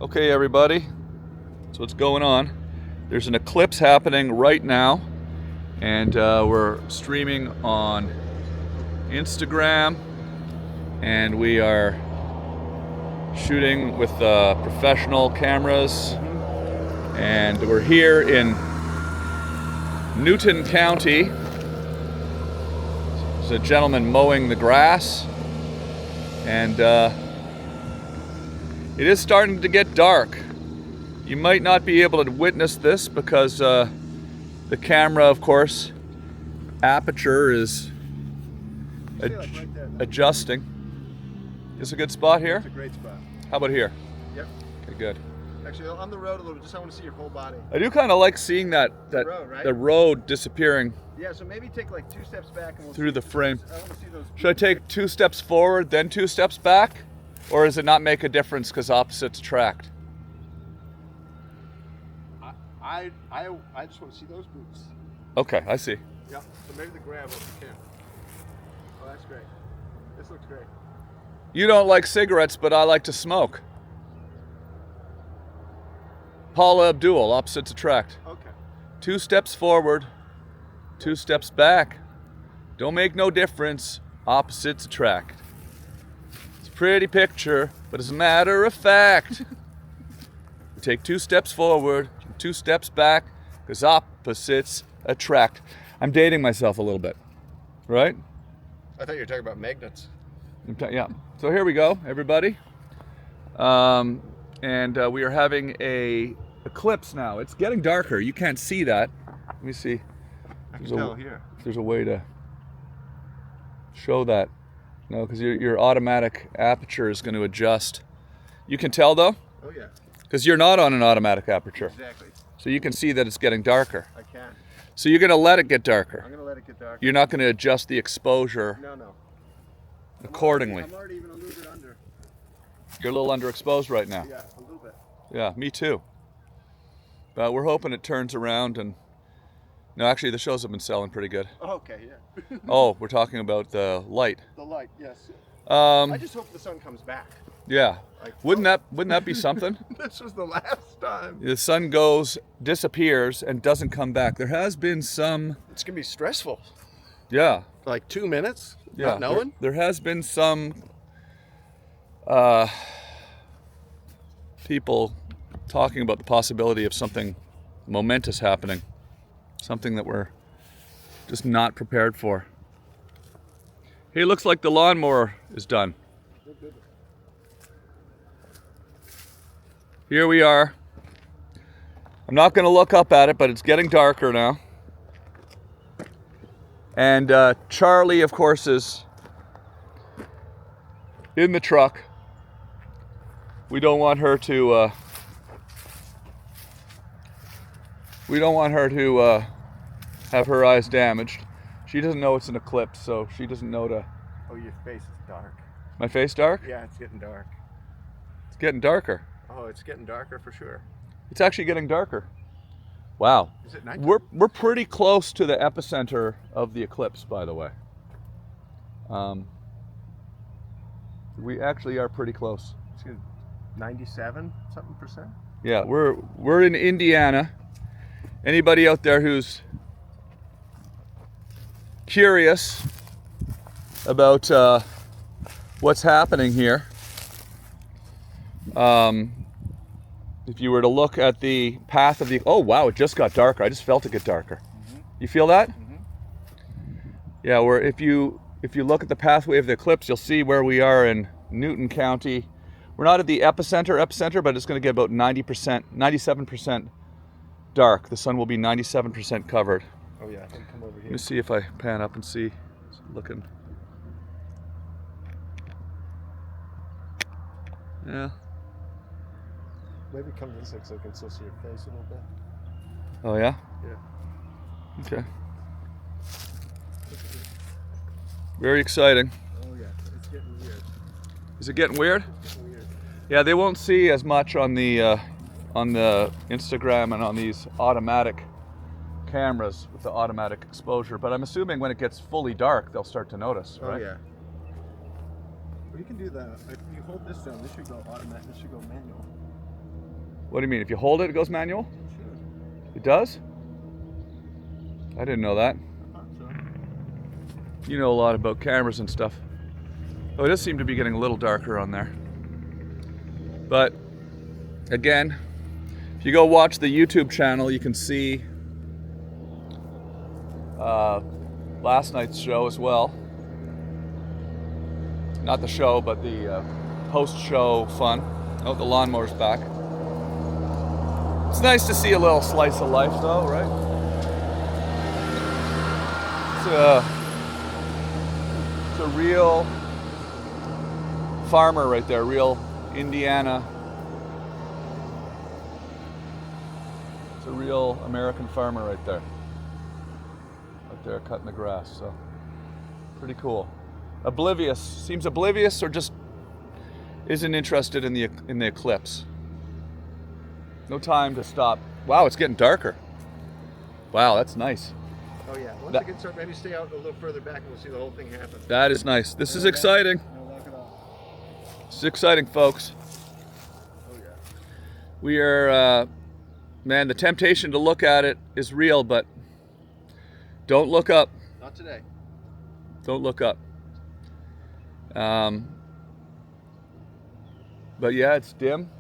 Okay, everybody, so what's going on? There's an eclipse happening right now, and we're streaming on Instagram, and we are shooting with professional cameras, and we're here in Newton County. There's a gentleman mowing the grass, and it is starting to get dark. You might not be able to witness this because the camera, of course, aperture is adjusting. Is this a good spot here? It's a great spot. How about here? Yep. Okay, good. Actually, on the road a little bit, just I want to see your whole body. I do kind of like seeing that road, right? the road disappearing Yeah, so maybe take like 2 steps back and we'll through see the frame. I want to see those. Should I take 2 steps forward, then 2 steps back? Or does it not make a difference because opposites attract? I just want to see those boots. Okay, I see. Yeah. So maybe the gravel if you can. Oh, that's great. This looks great. You don't like cigarettes, but I like to smoke. Paula Abdul, opposites attract. Okay. 2 steps forward, 2 steps back. Don't make no difference, opposites attract. It's a pretty picture, but as a matter of fact, take 2 steps forward, 2 steps back, because opposites attract. I'm dating myself a little bit, right? I thought you were talking about magnets. Yeah. So here we go, everybody. And we are having a eclipse now. It's getting darker. You can't see that. Let me see. I can tell here. If there's a way to show that. No, because your automatic aperture is going to adjust. You can tell though? Oh yeah. Because you're not on an automatic aperture. Exactly. So you can see that it's getting darker. I can. So you're going to let it get darker. I'm going to let it get darker. You're not going to adjust the exposure No. accordingly. I'm already even a little bit under. You're a little underexposed right now. Yeah, a little bit. Yeah, me too. But we're hoping it turns around and... No, actually the shows have been selling pretty good. Oh, okay, yeah. Oh, we're talking about the light. The light, yes. I just hope the sun comes back. Yeah. Like, Wouldn't that be something? This was the last time. The sun disappears and doesn't come back. There has been some... It's going to be stressful. Yeah. Like 2 minutes? Yeah. Not knowing? There has been some people talking about the possibility of something momentous happening. Something that we're just not prepared for. Hey, looks like the lawnmower is done. Here we are. I'm not going to look up at it, but it's getting darker now. And Charlie, of course, is in the truck. We don't want her to have her eyes damaged. She doesn't know it's an eclipse, so she doesn't know to... Oh, your face is dark. My face dark? Yeah, it's getting dark. It's getting darker. Oh, it's getting darker for sure. It's actually getting darker. Wow. Is it night? We're pretty close to the epicenter of the eclipse, by the way. We actually are pretty close. It's 97 something percent? Yeah, we're in Indiana. Anybody out there who's curious about what's happening here, if you were to look at the path of the... Oh wow, it just got darker. I just felt it get darker. Mm-hmm. You feel that? Mm-hmm. Yeah, if you look at the pathway of the eclipse, you'll see where we are in Newton County. We're not at the epicenter, but it's going to get about 90%, 97% dark. The sun will be 97% covered. Oh yeah, I can come over here. Let me see if I pan up and see. It's looking. Yeah. Maybe come this way so I can still see your face a little bit. Oh yeah? Yeah. Okay. Very exciting. Oh yeah, it's getting weird. Is it getting weird? It's getting weird. Yeah, they won't see as much on the Instagram and on these automatic cameras with the automatic exposure, but I'm assuming when it gets fully dark, they'll start to notice, right? Oh yeah. Well, you can do that. If you hold this down, this should go automatic. This should go manual. What do you mean? If you hold it, it goes manual? It does? I didn't know that. I thought so. You know a lot about cameras and stuff. Oh, it does seem to be getting a little darker on there. But again, if you go watch the YouTube channel, you can see last night's show as well. Not the show, but the post-show fun. Oh, the lawnmower's back. It's nice to see a little slice of life, though, right? It's a real farmer right there, real Indiana. It's a real American farmer right there. Out there cutting the grass, so pretty cool. Oblivious, seems oblivious or just isn't interested in the eclipse. No time to stop. Wow, it's getting darker. Wow, that's nice. Oh yeah. Once it gets dark, maybe stay out a little further back and we'll see the whole thing happen. That is nice. This is exciting. No luck at all. This is exciting, folks. Oh yeah. We are, man, the temptation to look at it is real, but don't look up. Not today. Don't look up. But yeah, it's dim.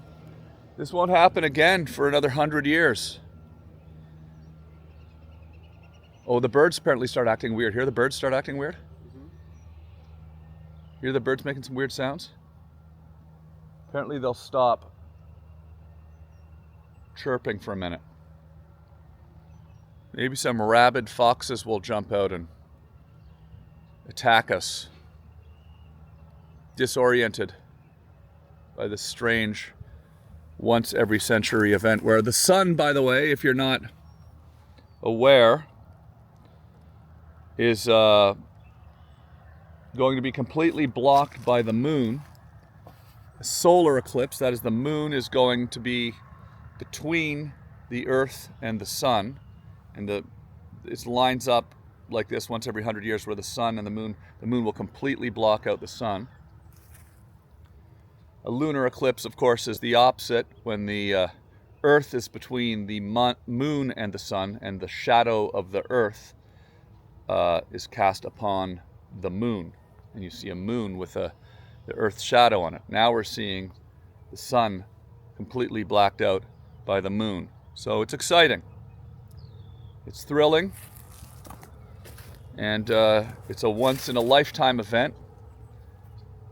This won't happen again for another 100 years. Oh, the birds apparently start acting weird. Hear the birds start acting weird? Mm-hmm. Hear the birds making some weird sounds? Apparently they'll stop chirping for a minute. Maybe some rabid foxes will jump out and attack us. Disoriented by this strange once every century event where the sun, by the way, if you're not aware, is going to be completely blocked by the moon. A solar eclipse, that is, the moon is going to be between the earth and the sun, and it lines up like this once every 100 years where the sun and the moon will completely block out the sun. A lunar eclipse, of course, is the opposite, when the earth is between the moon and the sun, and the shadow of the earth is cast upon the moon. And you see a moon with the earth's shadow on it. Now we're seeing the sun completely blacked out by the moon. So it's exciting. It's thrilling. And it's a once-in-a-lifetime event.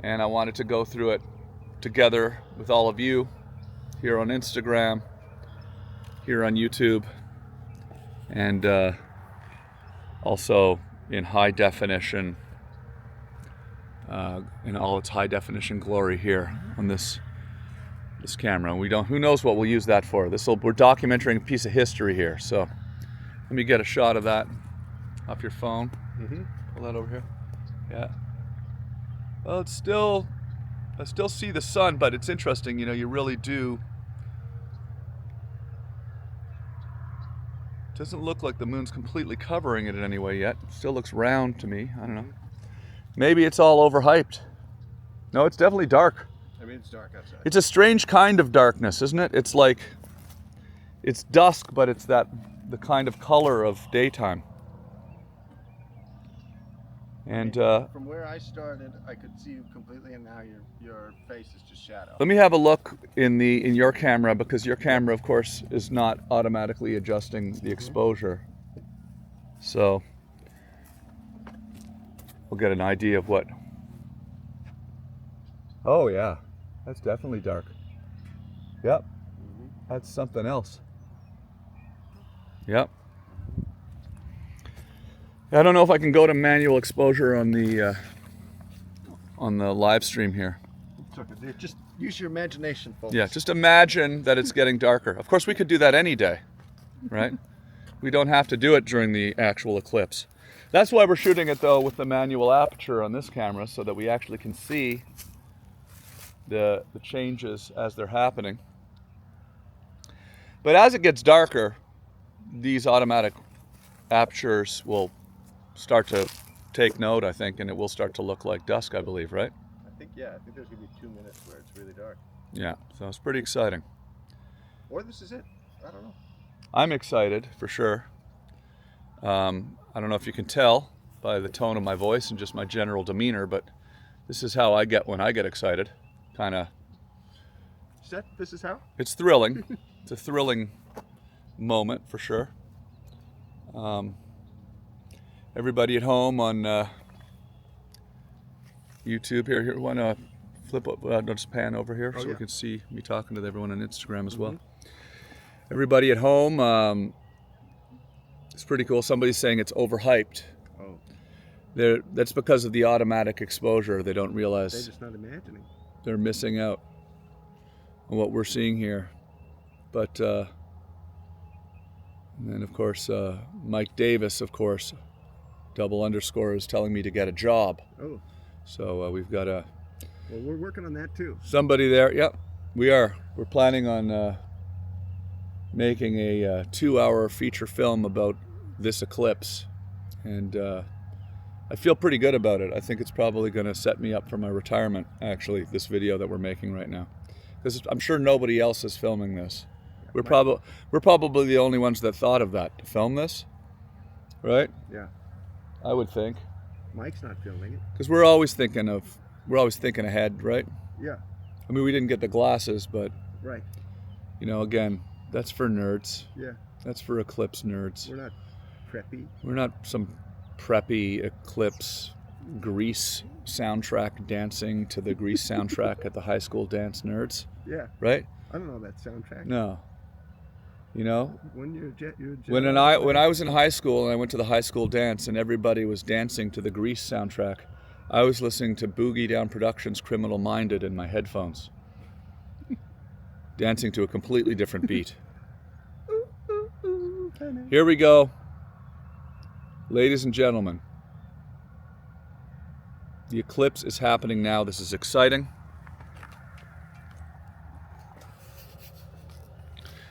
And I wanted to go through it together with all of you here on Instagram, here on YouTube, and also in high definition, in all its high definition glory here on this camera. And who knows what we'll use that for. We're documenting a piece of history here. So let me get a shot of that off your phone. Mm-hmm. Pull that over here. Yeah. Well, I still see the sun, but it's interesting, you really do. It doesn't look like the moon's completely covering it in any way yet. It still looks round to me. I don't know. Maybe it's all overhyped. No, it's definitely dark. I mean, it's dark outside. It's a strange kind of darkness, isn't it? It's like, it's dusk, but it's the kind of color of daytime. And from where I started, I could see you completely, and now your face is just shadow. let me have a look in your camera, because your camera, of course, is not automatically adjusting the exposure. So we'll get an idea of what. Oh yeah, that's definitely dark. Yep, that's something else. Yep. I don't know if I can go to manual exposure on the live stream here. Just use your imagination, folks. Yeah, just imagine that it's getting darker. Of course, we could do that any day, right? We don't have to do it during the actual eclipse. That's why we're shooting it, though, with the manual aperture on this camera, so that we actually can see the changes as they're happening. But as it gets darker, these automatic apertures will start to take note, I think, and it will start to look like dusk, I believe, right? I think there's going to be 2 minutes where it's really dark. Yeah, so it's pretty exciting. Or this is it. I don't know. I'm excited for sure. I don't know if you can tell by the tone of my voice and just my general demeanor, but this is how I get when I get excited. Kind of. This is how? It's thrilling. It's a thrilling moment for sure. Everybody at home on YouTube here, want to flip up, just pan over here so we can see me talking to everyone on Instagram as well. Everybody at home, it's pretty cool. Somebody's saying it's overhyped. Oh. That's because of the automatic exposure. They don't realize They're just not imagining. they're missing out on what we're seeing here. But and then of course Mike Davis, of course, _ is telling me to get a job. Oh. So we've got a. Well, we're working on that too. Somebody there. Yep, we are. We're planning on making a 2-hour feature film about this eclipse, and I feel pretty good about it. I think it's probably going to set me up for my retirement. Actually, this video that we're making right now, because I'm sure nobody else is filming this. We're probably the only ones that thought of that to film this, right? Yeah. I would think. Mike's not filming it. Because we're always thinking ahead, right? Yeah. I mean, we didn't get the glasses, but Right. you know, again, that's for nerds. Yeah. That's for eclipse nerds. We're not preppy. We're not some preppy eclipse Grease soundtrack dancing to the Grease soundtrack at the high school dance nerds, Yeah. right? I don't know that soundtrack. No. You know, When you're when I was in high school and I went to the high school dance and everybody was dancing to the Grease soundtrack, I was listening to Boogie Down Productions' Criminal Minded in my headphones, dancing to a completely different beat. Here we go. Ladies and gentlemen, the eclipse is happening now. This is exciting.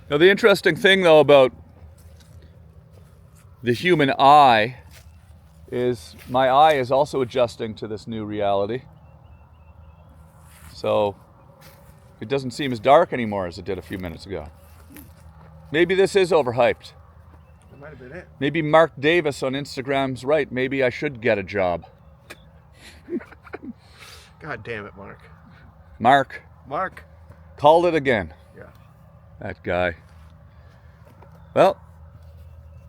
Now, the interesting thing, though, about the human eye is my eye is also adjusting to this new reality. So it doesn't seem as dark anymore as it did a few minutes ago. Maybe this is overhyped. That might have been it. Maybe Mark Davis on Instagram's right. Maybe I should get a job. God damn it, Mark. Mark. Called it again. Yeah. That guy. Well,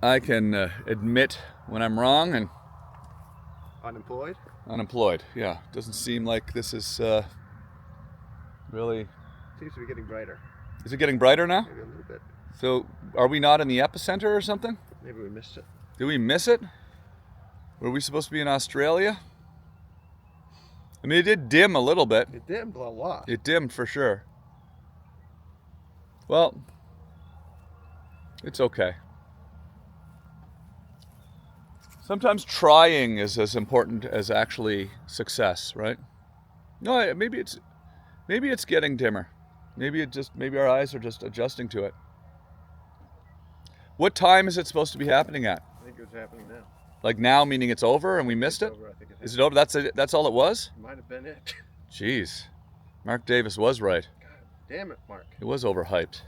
I can admit when I'm wrong and Unemployed? Yeah. Doesn't seem like this is really. Seems to be getting brighter. Is it getting brighter now? Maybe a little bit. So are we not in the epicenter or something? Maybe we missed it. Did we miss it? Were we supposed to be in Australia? I mean, it did dim a little bit. It dimmed a lot. It dimmed for sure. Well, it's okay. Sometimes trying is as important as actually success, right? No, maybe it's getting dimmer. Maybe our eyes are just adjusting to it. What time is it supposed to be happening at? I think it's happening now. Like now, meaning it's over and we missed it? I think Is it over? That's all it was? Might have been it. Jeez. Mark Davis was right. God damn it, Mark. It was overhyped.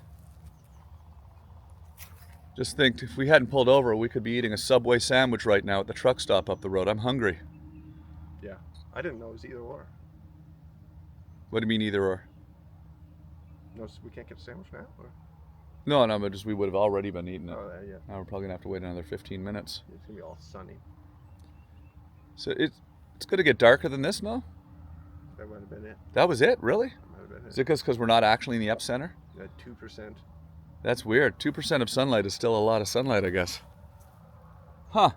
Just think, if we hadn't pulled over, we could be eating a Subway sandwich right now at the truck stop up the road. I'm hungry. Yeah. I didn't know it was either or. What do you mean either or? No, we can't get a sandwich now? Or? No, but just we would have already been eating it. Oh, yeah. Now we're probably going to have to wait another 15 minutes. It's going to be all sunny. So it's going to get darker than this, no? That might have been it. That was it? Really? That might have been Is it because we're not actually in the epicenter? 2%. That's weird. 2% of sunlight is still a lot of sunlight, I guess. Huh.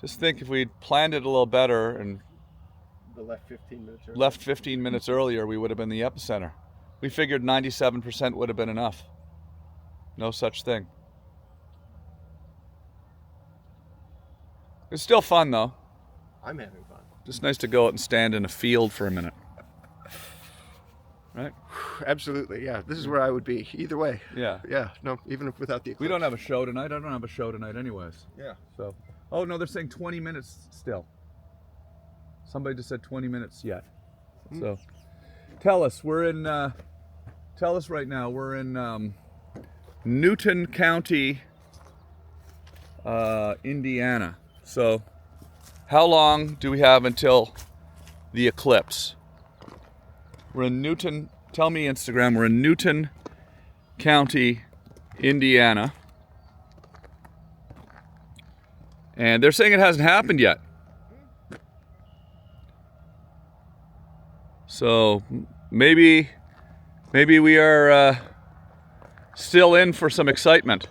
Just think if we'd planned it a little better and left 15 minutes earlier. Left 15 minutes earlier, we would have been the epicenter. We figured 97% would have been enough. No such thing. It's still fun, though. I'm having fun. Just nice to go out and stand in a field for a minute. Right? Absolutely, yeah. This is where I would be, either way. Yeah. Yeah, no, even if without the eclipse. We don't have a show tonight. I don't have a show tonight anyways. Yeah. So, oh no, they're saying 20 minutes still. Somebody just said 20 minutes yet. So, tell us, we're in tell us right now. We're in Newton County, Indiana. So how long do we have until the eclipse? We're in Newton, tell me Instagram, we're in Newton County, Indiana. And they're saying it hasn't happened yet. So maybe we are still in for some excitement.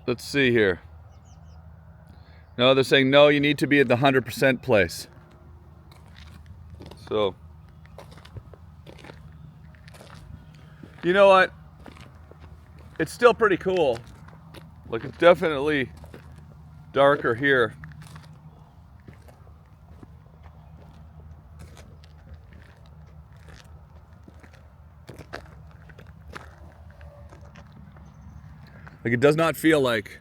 Let's see here. No, they're saying no, you need to be at the 100% place. So, you know what? It's still pretty cool. Like, it's definitely darker here. Like, it does not feel like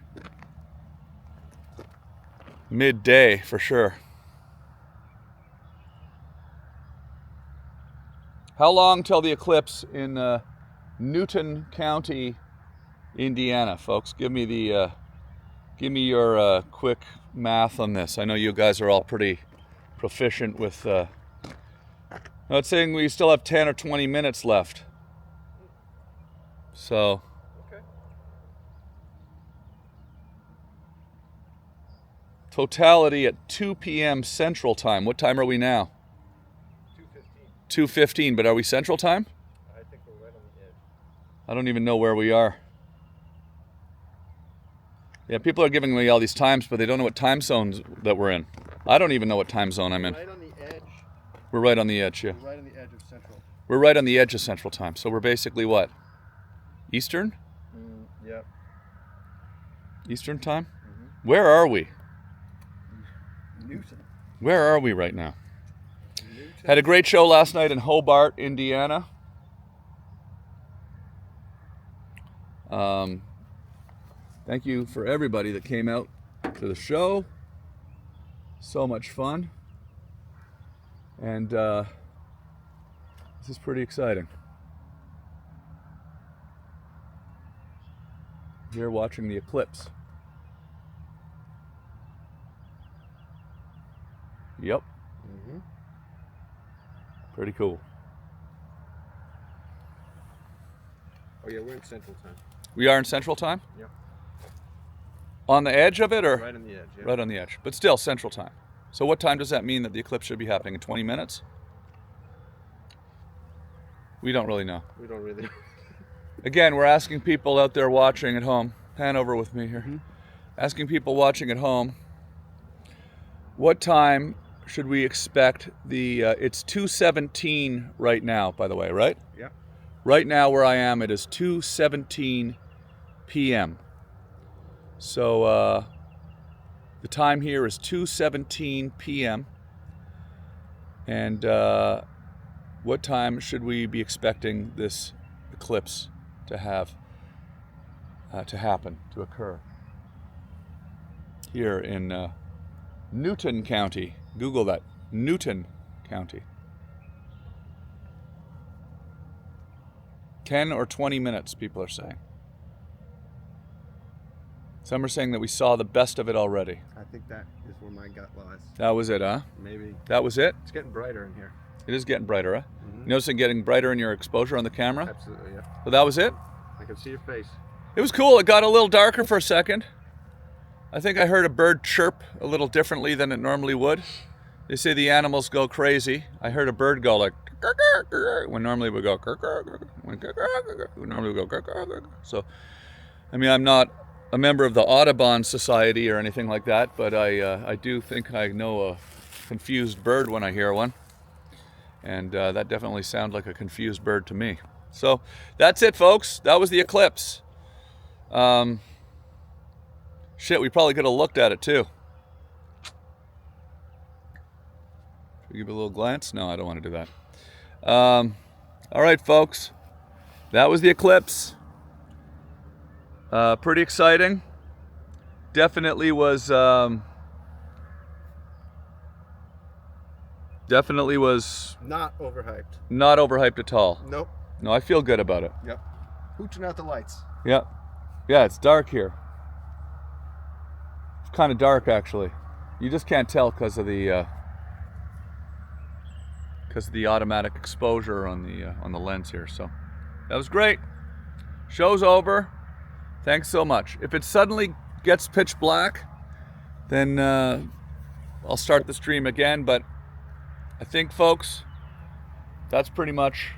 midday for sure. How long till the eclipse in Newton County, Indiana, folks? Give me your quick math on this. I know you guys are all pretty proficient with. No, it's saying we still have 10 or 20 minutes left. So. Okay. Totality at 2 p.m. Central Time. What time are we now? 2:15. 2:15, but are we Central Time? I think we're right on the edge. I don't even know where we are. Yeah, people are giving me all these times, but they don't know what time zones that we're in. I don't even know what time zone I'm in. Right on the edge. We're right on the edge, yeah. We're right on the edge of Central. We're right on the edge of Central Time. So we're basically what? Eastern? Yep. Eastern Time? Mm-hmm. Where are we? Newton. Where are we right now? Had a great show last night in Hobart, Indiana. Thank you for everybody that came out to the show. So much fun. And this is pretty exciting. Here watching the eclipse. Yep. Mm-hmm. Pretty cool. Oh yeah, we're in Central Time. We are in Central Time? Yep. On the edge of it, or? Right on the edge, yeah. Right on the edge, but still Central Time. So what time does that mean that the eclipse should be happening? In 20 minutes? We don't really know. We don't really. Again, we're asking people out there watching at home, pan over with me here, asking people watching at home, what time should we expect the, it's 2:17 right now, by the way, right? Yeah. Right now where I am, it is 2:17 p.m. So the time here is 2:17 p.m. And what time should we be expecting this eclipse to happen, to occur? Here in Newton County. Google that. Newton County. 10 or 20 minutes, people are saying. Some are saying that we saw the best of it already. I think that is where my gut lies. That was it, huh? Maybe. That was it? It's getting brighter in here. It is getting brighter, huh? Mm-hmm. You notice it getting brighter in your exposure on the camera? Absolutely, yeah. So that was it? I can see your face. It was cool. It got a little darker for a second. I think I heard a bird chirp a little differently than it normally would. They say the animals go crazy. I heard a bird go like, when normally we go, when normally we go. So, I mean, I'm not a member of the Audubon Society or anything like that, but I do think I know a confused bird when I hear one. And that definitely sounds like a confused bird to me. So that's it, folks. That was the eclipse. Shit, we probably could have looked at it too. Should we give it a little glance? No, I don't want to do that. All right, folks. That was the eclipse. Pretty exciting. Definitely was Definitely was Not overhyped. not overhyped at all. Nope. No, I feel good about it. Yep. Hooching out the lights. Yep. Yeah, it's dark here. It's kind of dark actually. You just can't tell because of the automatic exposure on the lens here. So that was great. Show's over. Thanks so much. If it suddenly gets pitch black, then I'll start the stream again. But I think, folks, that's pretty much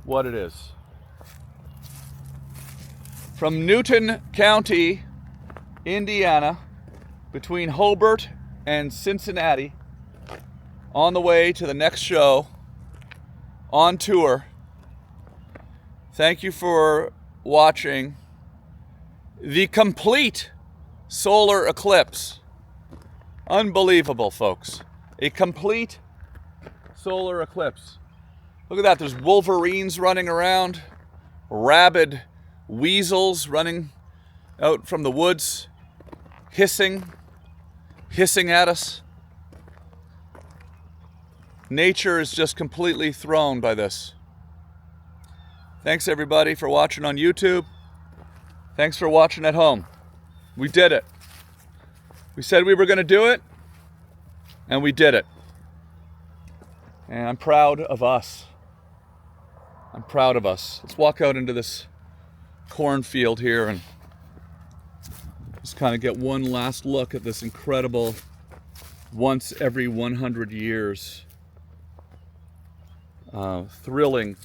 what it is. From Newton County, Indiana, between Hobart and Cincinnati, on the way to the next show, on tour. Thank you for watching the complete solar eclipse. Unbelievable, folks. A complete solar eclipse. Look at that, there's wolverines running around, rabid weasels running out from the woods, hissing at us. Nature is just completely thrown by this. Thanks everybody for watching on YouTube. Thanks for watching at home. We did it. We said we were going to do it, and we did it. And I'm proud of us. I'm proud of us. Let's walk out into this cornfield here and just kind of get one last look at this incredible once every 100 years thrilling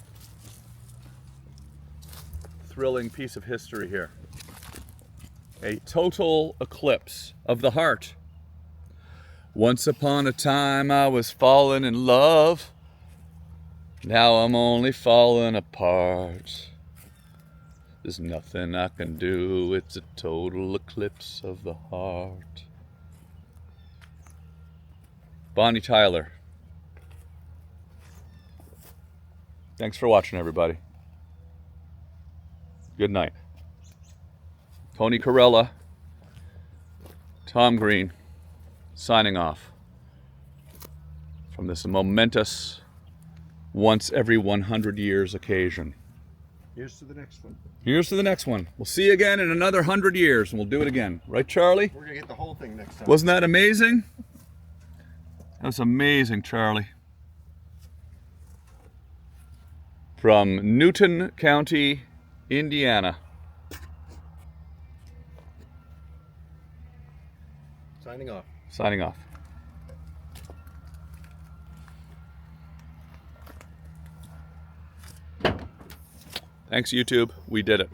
piece of history here. A total eclipse of the heart. Once upon a time I was falling in love. Now I'm only falling apart. There's nothing I can do. It's a total eclipse of the heart. Bonnie Tyler. Thanks for watching, everybody. Good night. Tony Corella, Tom Green, signing off from this momentous once every 100 years occasion. Here's to the next one. Here's to the next one. We'll see you again in another 100 years and we'll do it again. Right, Charlie? We're going to get the whole thing next time. Wasn't that amazing? That was amazing, Charlie. From Newton County, Indiana. Signing off. Signing off. Thanks, YouTube. We did it.